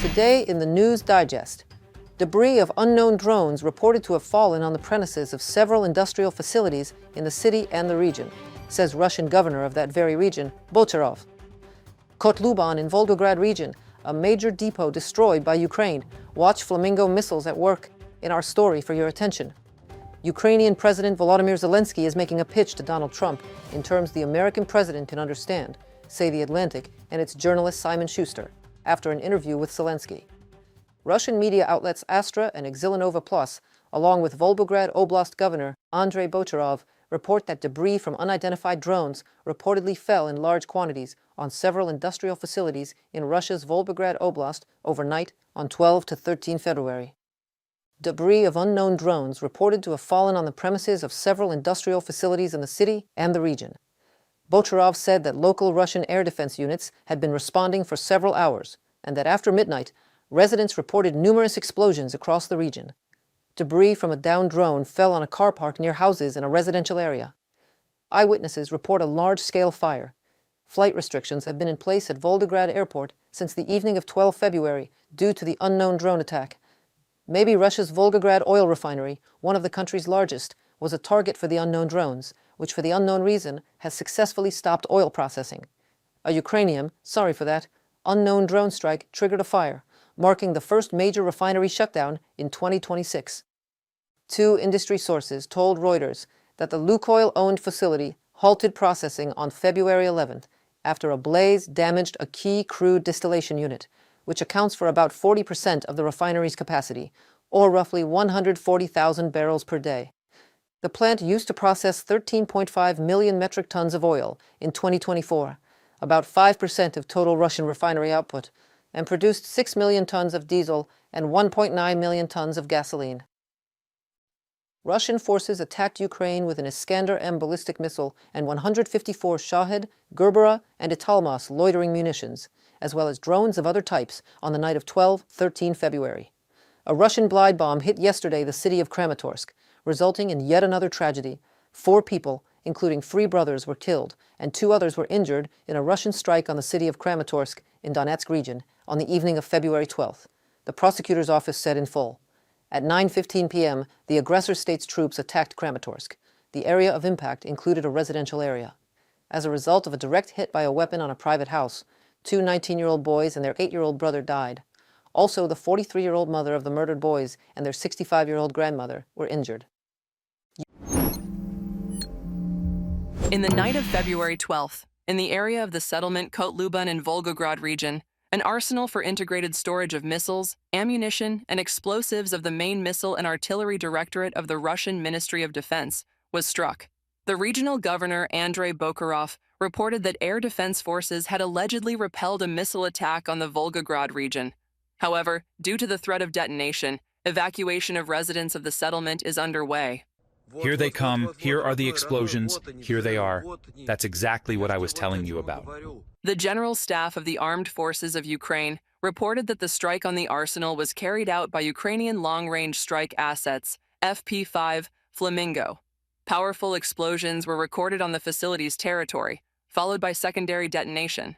Today in the News Digest, debris of unknown drones reported to have fallen on the premises of several industrial facilities in the city and the region, says Russian governor of that very region, Botarov. Kotluban in Volgograd region, a major depot destroyed by Ukraine. Watch Flamingo missiles at work in our story for your attention. Ukrainian President Volodymyr Zelenskyy is making a pitch to Donald Trump in terms the American president can understand, say The Atlantic and its journalist Simon Schuster, after an interview with Zelenskyy. Russian media outlets Astra and Exilnova Plus, along with Volgograd Oblast Governor Andrei Botarov, report that debris from unidentified drones reportedly fell in large quantities on several industrial facilities in Russia's Volgograd Oblast overnight on 12 to 13 February. Debris of unknown drones reported to have fallen on the premises of several industrial facilities in the city and the region. Botarov said that local Russian air defense units had been responding for several hours, and that after midnight, residents reported numerous explosions across the region. Debris from a downed drone fell on a car park near houses in a residential area. Eyewitnesses report a large-scale fire. Flight restrictions have been in place at Volgograd Airport since the evening of 12 February due to the unknown drone attack. Maybe Russia's Volgograd oil refinery, one of the country's largest, was a target for the unknown drones, which for the unknown reason has successfully stopped oil processing. A Ukrainian, sorry for that, unknown drone strike triggered a fire, marking the first major refinery shutdown in 2026. Two industry sources told Reuters that the Lukoil-owned facility halted processing on February 11th after a blaze damaged a key crude distillation unit, which accounts for about 40% of the refinery's capacity, or roughly 140,000 barrels per day. The plant used to process 13.5 million metric tons of oil in 2024, about 5% of total Russian refinery output, and produced 6 million tons of diesel and 1.9 million tons of gasoline. Russian forces attacked Ukraine with an Iskander-M ballistic missile and 154 Shahed, Gerbera, and Italmas loitering munitions, as well as drones of other types on the night of 12-13 February. A Russian glide bomb hit yesterday the city of Kramatorsk, resulting in yet another tragedy. 4 people, including 3 brothers, were killed, and 2 others were injured in a Russian strike on the city of Kramatorsk in Donetsk region on the evening of February 12th, the prosecutor's office said in full. At 9:15 p.m., the aggressor state's troops attacked Kramatorsk. The area of impact included a residential area. As a result of a direct hit by a weapon on a private house, 2 19-year-old boys and their 8-year-old brother died. Also, the 43-year-old mother of the murdered boys and their 65-year-old grandmother were injured. In the night of February 12th, in the area of the settlement Kotluban in Volgograd region, an arsenal for integrated storage of missiles, ammunition, and explosives of the main Missile and Artillery Directorate of the Russian Ministry of Defense was struck. The regional governor, Andrei Bokarov, reported that air defense forces had allegedly repelled a missile attack on the Volgograd region. However, due to the threat of detonation, evacuation of residents of the settlement is underway. Here they come, here are the explosions, here they are. That's exactly what I was telling you about. The General Staff of the Armed Forces of Ukraine reported that the strike on the arsenal was carried out by Ukrainian long-range strike assets, FP-5 Flamingo. Powerful explosions were recorded on the facility's territory, followed by secondary detonation.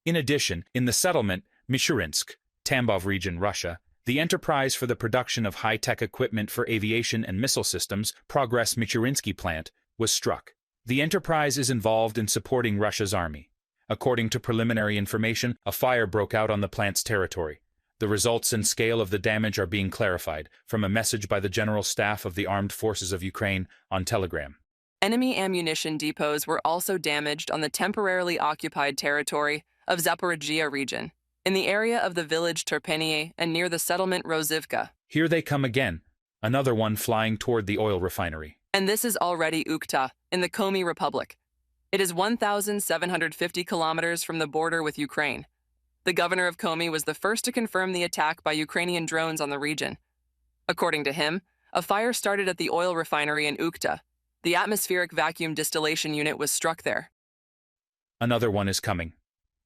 In addition, in the settlement, Michurinsk, Tambov region, Russia, the enterprise for the production of high-tech equipment for aviation and missile systems, Progress Michurinsky plant, was struck. The enterprise is involved in supporting Russia's army. According to preliminary information, a fire broke out on the plant's territory. The results and scale of the damage are being clarified from a message by the General Staff of the Armed Forces of Ukraine on Telegram. Enemy ammunition depots were also damaged on the temporarily occupied territory of Zaporizhia region, in the area of the village Terpenie and near the settlement Rozivka. Here they come again, another one flying toward the oil refinery. And this is already Ukhta, in the Komi Republic. It is 1,750 kilometers from the border with Ukraine. The governor of Komi was the first to confirm the attack by Ukrainian drones on the region. According to him, a fire started at the oil refinery in Ukhta. The atmospheric vacuum distillation unit was struck there. Another one is coming.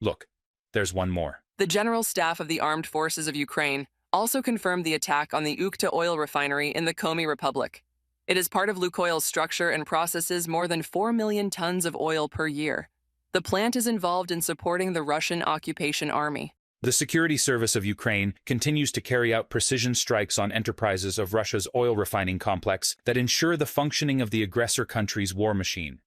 Look, there's one more. The General Staff of the Armed Forces of Ukraine also confirmed the attack on the Ukhta oil refinery in the Komi Republic. It is part of Lukoil's structure and processes more than 4 million tons of oil per year. The plant is involved in supporting the Russian occupation army. The Security Service of Ukraine continues to carry out precision strikes on enterprises of Russia's oil refining complex that ensure the functioning of the aggressor country's war machine.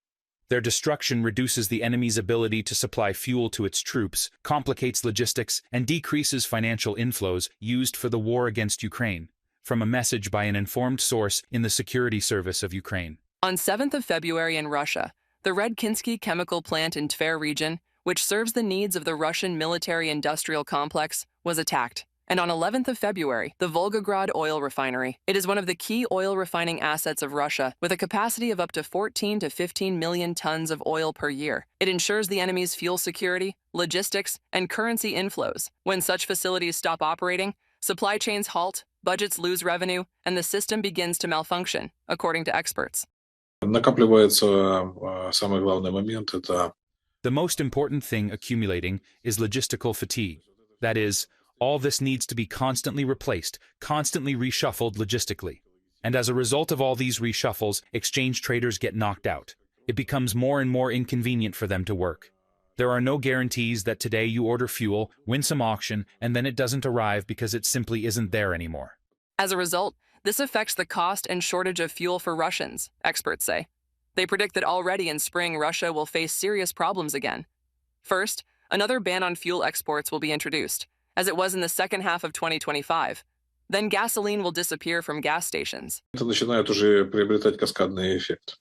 Their destruction reduces the enemy's ability to supply fuel to its troops, complicates logistics, and decreases financial inflows used for the war against Ukraine, from a message by an informed source in the Security Service of Ukraine. On 7th of February in Russia, the Redkinsky chemical plant in Tver region, which serves the needs of the Russian military-industrial complex, was attacked. And on 11th of February, the Volgograd oil refinery. It is one of the key oil refining assets of Russia, with a capacity of up to 14 to 15 million tons of oil per year. It ensures the enemy's fuel security, logistics, and currency inflows. When such facilities stop operating, supply chains halt, budgets lose revenue, and the system begins to malfunction, according to experts. Самый главный момент – это The most important thing accumulating is logistical fatigue. That is, all this needs to be constantly replaced, constantly reshuffled logistically. And as a result of all these reshuffles, exchange traders get knocked out. It becomes more and more inconvenient for them to work. There are no guarantees that today you order fuel, win some auction, and then it doesn't arrive because it simply isn't there anymore. As a result, this affects the cost and shortage of fuel for Russians, experts say. They predict that already in spring, Russia will face serious problems again. First, another ban on fuel exports will be introduced, as it was in the second half of 2025. Then gasoline will disappear from gas stations. это начинает уже приобретать каскадный эффект.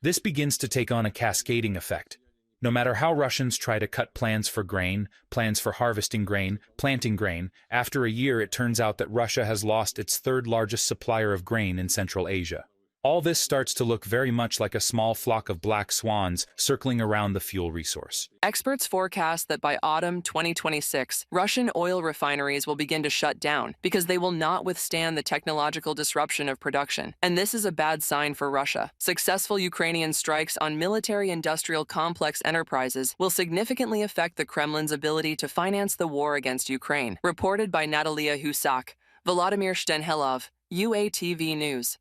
This begins to take on a cascading effect. No matter how Russians try to cut plans for grain, plans for harvesting grain, planting grain, after a year it turns out that Russia has lost its third largest supplier of grain in Central Asia. All this starts to look very much like a small flock of black swans circling around the fuel resource. Experts forecast that by autumn 2026, Russian oil refineries will begin to shut down because they will not withstand the technological disruption of production. And this is a bad sign for Russia. Successful Ukrainian strikes on military-industrial complex enterprises will significantly affect the Kremlin's ability to finance the war against Ukraine. Reported by Natalia Husak, Volodymyr Shtenhelov, UATV News.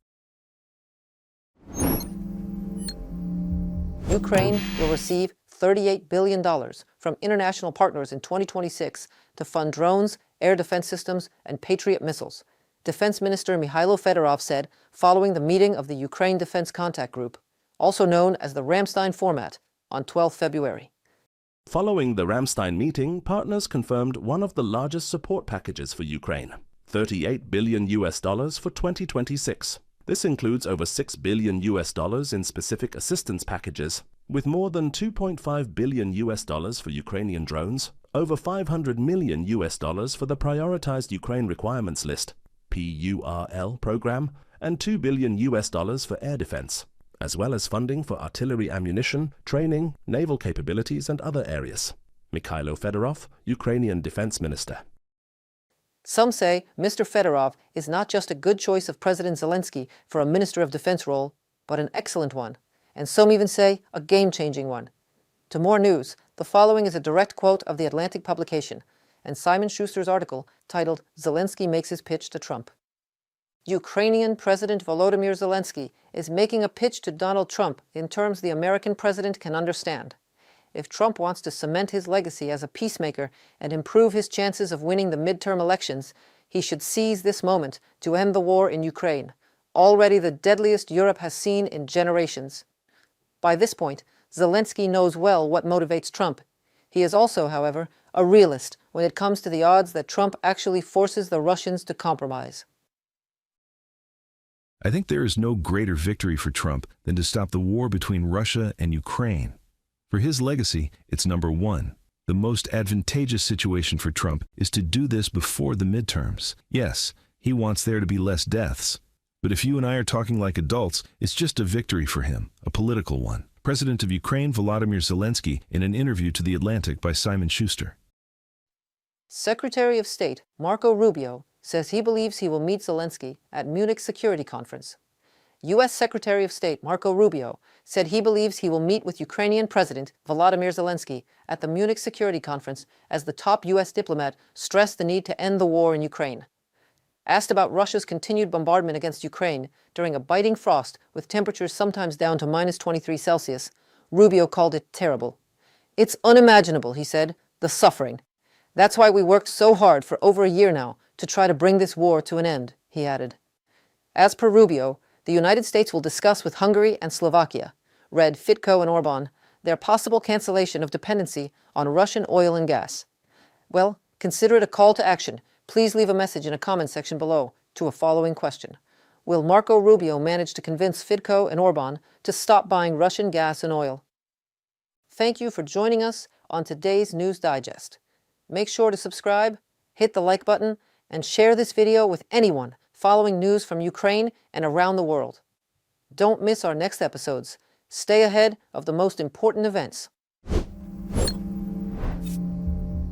Ukraine will receive $38 billion from international partners in 2026 to fund drones, air defense systems, and Patriot missiles, Defense Minister Mikhailo Fedorov said following the meeting of the Ukraine Defense Contact Group, also known as the Ramstein format, on 12 February. Following the Ramstein meeting, partners confirmed one of the largest support packages for Ukraine, $38 billion for 2026. This includes over $6 billion in specific assistance packages, with more than $2.5 billion for Ukrainian drones, over $500 million for the Prioritized Ukraine Requirements List (PURL) program, and $2 billion for air defense, as well as funding for artillery ammunition, training, naval capabilities, and other areas. Mikhailo Fedorov, Ukrainian Defense Minister. Some say Mr. Fedorov is not just a good choice of President Zelenskyy for a Minister of Defense role, but an excellent one, and some even say a game-changing one. To more news, the following is a direct quote of the Atlantic publication and Simon Schuster's article titled "Zelenskyy Makes His Pitch to Trump." Ukrainian President Volodymyr Zelenskyy is making a pitch to Donald Trump in terms the American president can understand. If Trump wants to cement his legacy as a peacemaker and improve his chances of winning the midterm elections, he should seize this moment to end the war in Ukraine, already the deadliest Europe has seen in generations. By this point, Zelenskyy knows well what motivates Trump. He is also, however, a realist when it comes to the odds that Trump actually forces the Russians to compromise. I think there is no greater victory for Trump than to stop the war between Russia and Ukraine. For his legacy, it's number one. The most advantageous situation for Trump is to do this before the midterms. Yes, he wants there to be less deaths. But if you and I are talking like adults, it's just a victory for him, a political one. President of Ukraine Volodymyr Zelenskyy in an interview to The Atlantic by Simon Schuster. Secretary of State Marco Rubio says he believes he will meet Zelenskyy at Munich Security Conference. U.S. Secretary of State Marco Rubio said he believes he will meet with Ukrainian President Volodymyr Zelenskyy at the Munich Security Conference as the top U.S. diplomat stressed the need to end the war in Ukraine. Asked about Russia's continued bombardment against Ukraine during a biting frost with temperatures sometimes down to minus 23 Celsius, Rubio called it terrible. "It's unimaginable," he said, "the suffering. That's why we worked so hard for over a year now to try to bring this war to an end, he added. As per Rubio, the United States will discuss with Hungary and Slovakia, read Fitko and Orban, their possible cancellation of dependency on Russian oil and gas. Well, consider it a call to action. Please leave a message in a comment section below to a following question. Will Marco Rubio manage to convince Fitko and Orban to stop buying Russian gas and oil? Thank you for joining us on today's News Digest. Make sure to subscribe, hit the like button, and share this video with anyone following news from Ukraine and around the world. Don't miss our next episodes. Stay ahead of the most important events.